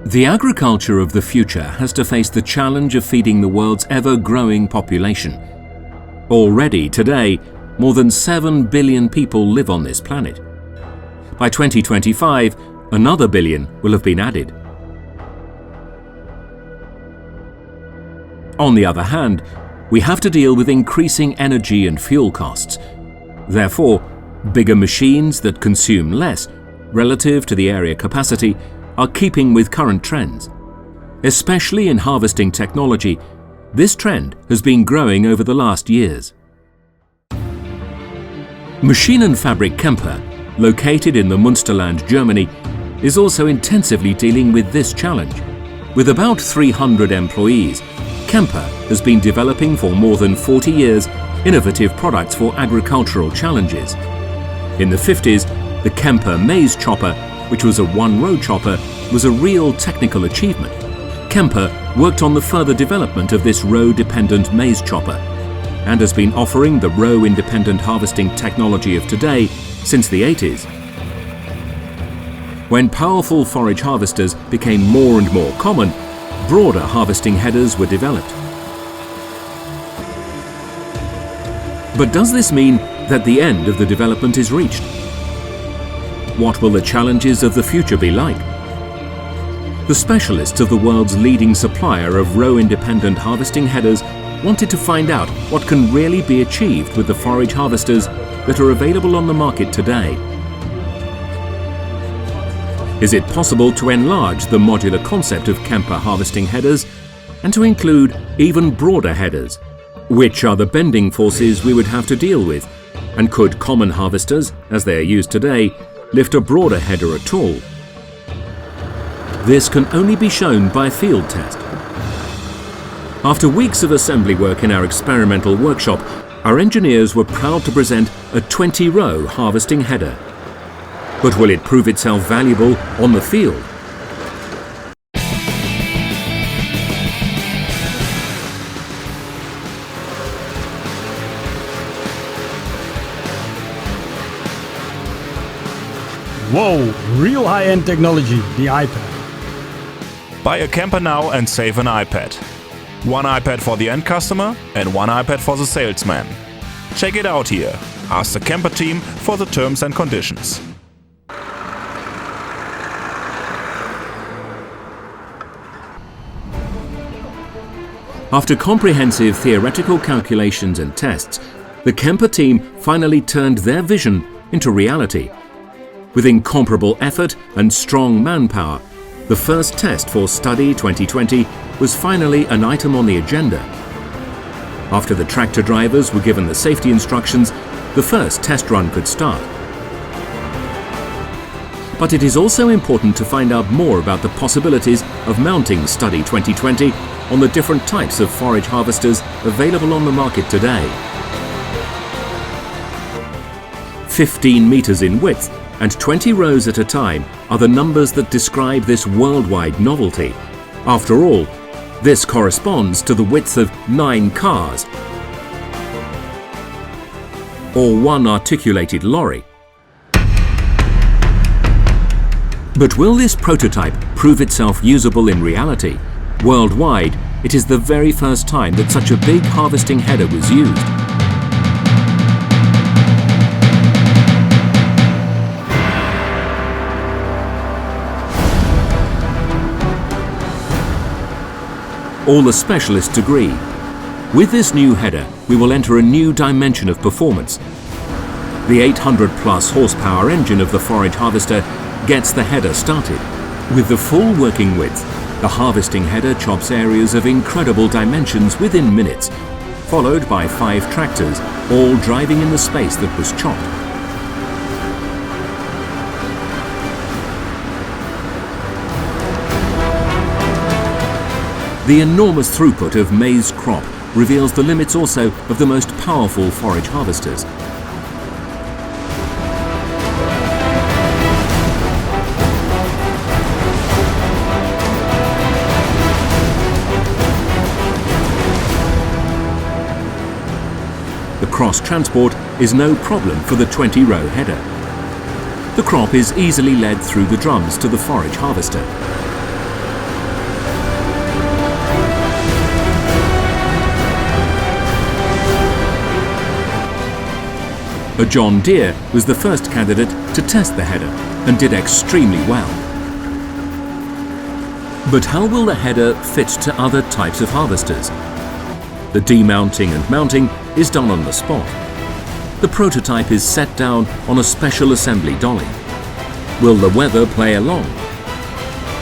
The agriculture of the future has to face the challenge of feeding the world's ever-growing population. Already, today, more than 7 billion people live on this planet. By 2025, another billion will have been added. On the other hand, we have to deal with increasing energy and fuel costs. Therefore, bigger machines that consume less, relative to the area capacity, are keeping with current trends. Especially in harvesting technology, this trend has been growing over the last years. Maschinenfabrik Kemper, located in the Münsterland, Germany, is also intensively dealing with this challenge. With about 300 employees, Kemper has been developing for more than 40 years innovative products for agricultural challenges. In the 50s, the Kemper maize chopper, which was a one-row chopper, was a real technical achievement. Kemper worked on the further development of this row-dependent maize chopper and has been offering the row-independent harvesting technology of today since the 80s. When powerful forage harvesters became more and more common, broader harvesting headers were developed. But does this mean that the end of the development is reached? What will the challenges of the future be like? The specialists of the world's leading supplier of row-independent harvesting headers wanted to find out what can really be achieved with the forage harvesters that are available on the market today. Is it possible to enlarge the modular concept of Kemper harvesting headers and to include even broader headers? Which are the bending forces we would have to deal with? And could common harvesters, as they are used today, lift a broader header at all? This can only be shown by a field test. After weeks of assembly work in our experimental workshop, our engineers were proud to present a 20-row harvesting header. But will it prove itself valuable on the field? Whoa, real high-end technology, the iPad. Buy a Kemper now and save an iPad. One iPad for the end customer and one iPad for the salesman. Check it out here. Ask the Kemper team for the terms and conditions. After comprehensive theoretical calculations and tests, the Kemper team finally turned their vision into reality. With incomparable effort and strong manpower, the first test for Study 2020 was finally an item on the agenda. After the tractor drivers were given the safety instructions, the first test run could start. But it is also important to find out more about the possibilities of mounting Study 2020 on the different types of forage harvesters available on the market today. 15 meters in width and 20 rows at a time are the numbers that describe this worldwide novelty. After all, this corresponds to the width of 9 cars or one articulated lorry. But will this prototype prove itself usable in reality? Worldwide, it is the very first time that such a big harvesting header was used. All the specialists agree. With this new header, we will enter a new dimension of performance. The 800+ horsepower engine of the forage harvester gets the header started. With the full working width, the harvesting header chops areas of incredible dimensions within minutes, followed by 5 tractors, all driving in the space that was chopped. The enormous throughput of maize crop reveals the limits also of the most powerful forage harvesters. The cross-transport is no problem for the 20-row header. The crop is easily led through the drums to the forage harvester. A John Deere was the first candidate to test the header and did extremely well. But how will the header fit to other types of harvesters? The demounting and mounting is done on the spot. The prototype is set down on a special assembly dolly. Will the weather play along?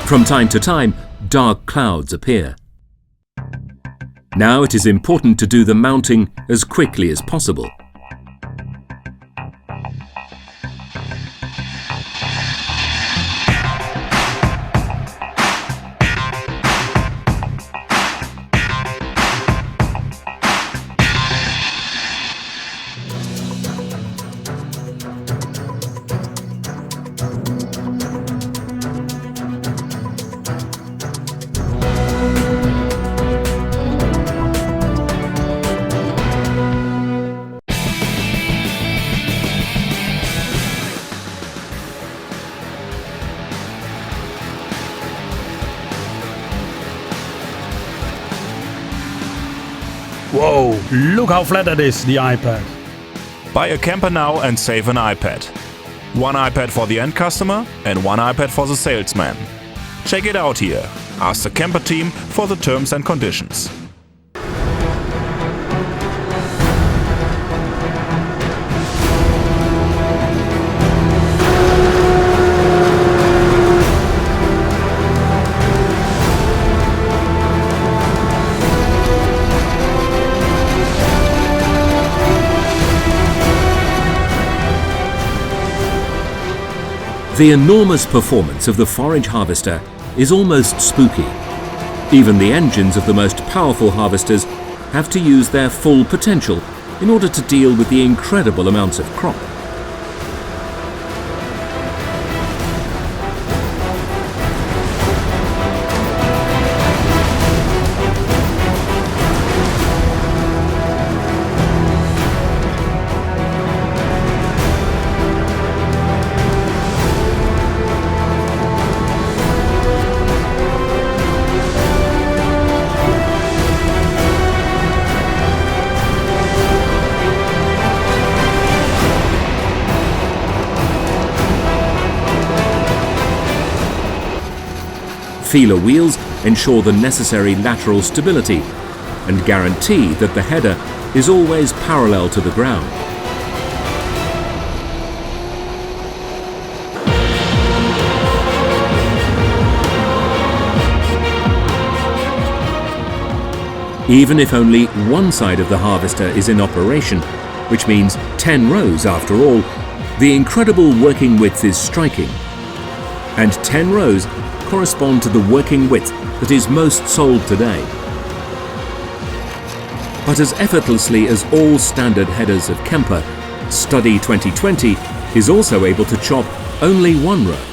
From time to time, dark clouds appear. Now it is important to do the mounting as quickly as possible. Whoa, look how flat that is, the iPad. Buy a camper now and save an iPad. One iPad for the end customer and one iPad for the salesman. Check it out here. Ask the camper team for the terms and conditions. The enormous performance of the forage harvester is almost spooky. Even the engines of the most powerful harvesters have to use their full potential in order to deal with the incredible amounts of crop. Feeler wheels ensure the necessary lateral stability and guarantee that the header is always parallel to the ground. Even if only one side of the harvester is in operation, which means 10 rows after all, the incredible working width is striking. And 10 rows correspond to the working width that is most sold today. But as effortlessly as all standard headers of Kemper, Study 2020 is also able to chop only one row.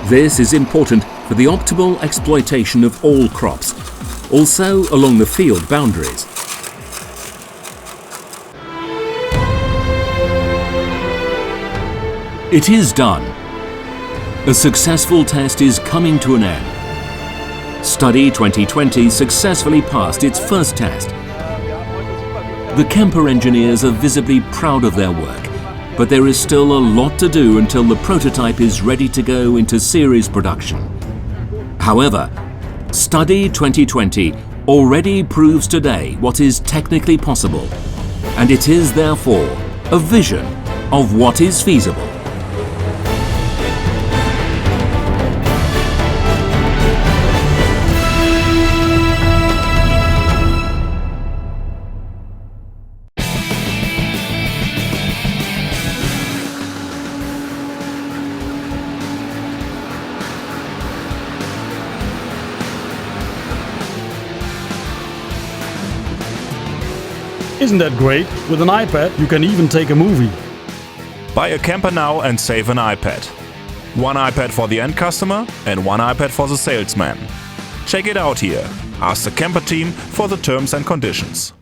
This is important for the optimal exploitation of all crops, also along the field boundaries. It is done. A successful test is coming to an end. Study 2020 successfully passed its first test. The Kemper engineers are visibly proud of their work, but there is still a lot to do until the prototype is ready to go into series production. However, Study 2020 already proves today what is technically possible, and it is therefore a vision of what is feasible. Isn't that great? With an iPad you can even take a movie. Buy a camper now and save an iPad. One iPad for the end customer and one iPad for the salesman. Check it out here. Ask the camper team for the terms and conditions.